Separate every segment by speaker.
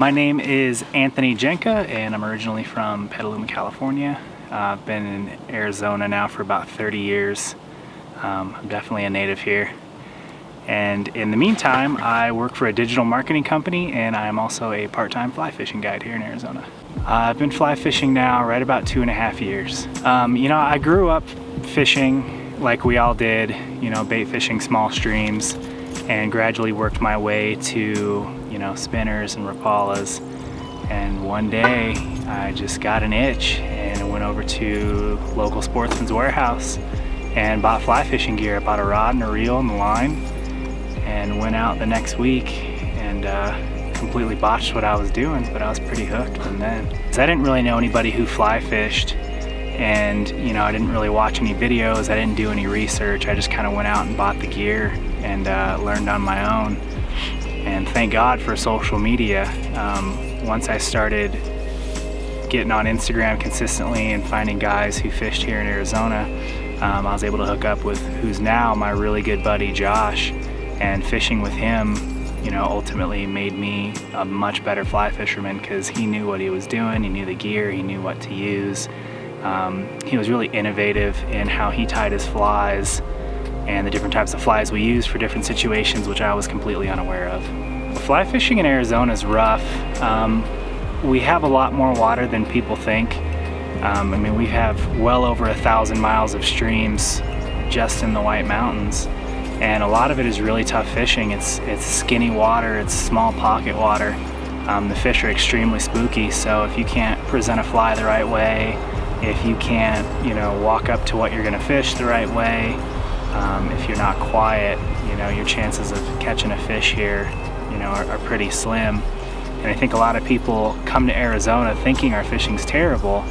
Speaker 1: My name is Anthony Jenca, and I'm originally from Petaluma, California. I've been in Arizona now for about 30 years. I'm definitely a native here. And in the meantime, I work for a digital marketing company, and I'm also a part-time fly fishing guide here in Arizona. I've been fly fishing now right about 2.5 years. I grew up fishing like we all did, bait fishing small streams, and gradually worked my way to, spinners and rapalas. And one day I just got an itch and I went over to local Sportsman's Warehouse and bought fly fishing gear. I bought a rod and a reel and a line and went out the next week and completely botched what I was doing, but I was pretty hooked from then. So I didn't really know anybody who fly fished, and I didn't really watch any videos, I didn't do any research. I just kind of went out and bought the gear and learned on my own. And thank God for social media. Once I started getting on Instagram consistently and finding guys who fished here in Arizona, I was able to hook up with who's now my really good buddy Josh, and fishing with him ultimately made me a much better fly fisherman because he knew what he was doing, he knew the gear, he knew what to use. He was really innovative in how he tied his flies and the different types of flies we use for different situations, which I was completely unaware of. Fly fishing in Arizona is rough. We have a lot more water than people think. We have well over 1,000 miles of streams just in the White Mountains, and a lot of it is really tough fishing. It's skinny water, it's small pocket water. The fish are extremely spooky, so if you can't present a fly the right way, if you can't walk up to what you're going to fish the right way, if you're not quiet, your chances of catching a fish here are pretty slim. And I think a lot of people come to Arizona thinking our fishing's terrible,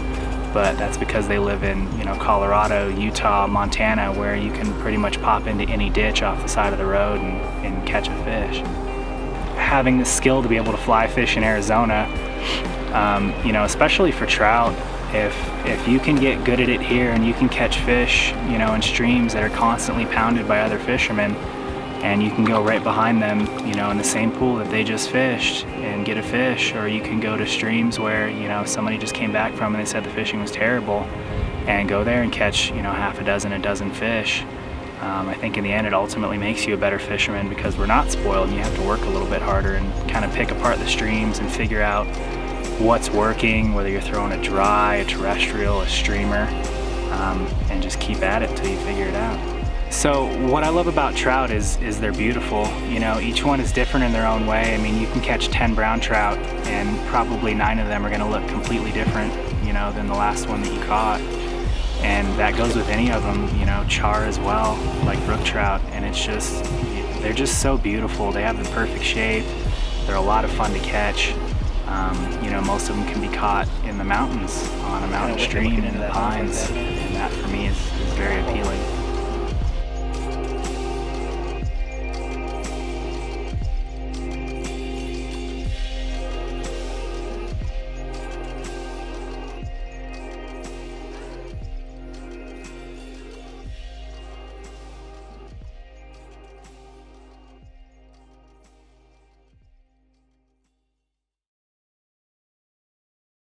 Speaker 1: but that's because they live in Colorado, Utah, Montana, where you can pretty much pop into any ditch off the side of the road and catch a fish. Having the skill to be able to fly fish in Arizona, especially for trout, if you can get good at it here and you can catch fish in streams that are constantly pounded by other fishermen, and you can go right behind them in the same pool that they just fished and get a fish, or you can go to streams where somebody just came back from and they said the fishing was terrible, and go there and catch half a dozen fish. I think in the end it ultimately makes you a better fisherman because we're not spoiled, and you have to work a little bit harder and kind of pick apart the streams and figure out what's working, whether you're throwing a dry, a terrestrial, a streamer, and just keep at it till you figure it out. So what I love about trout is they're beautiful. Each one is different in their own way. You can catch 10 brown trout and probably 9 of them are going to look completely different than the last one that you caught. And that goes with any of them, char as well, like brook trout, and they're just so beautiful. They have the perfect shape. They're a lot of fun to catch. Most of them can be caught in the mountains on a mountain stream in the pines, and that for me is very appealing.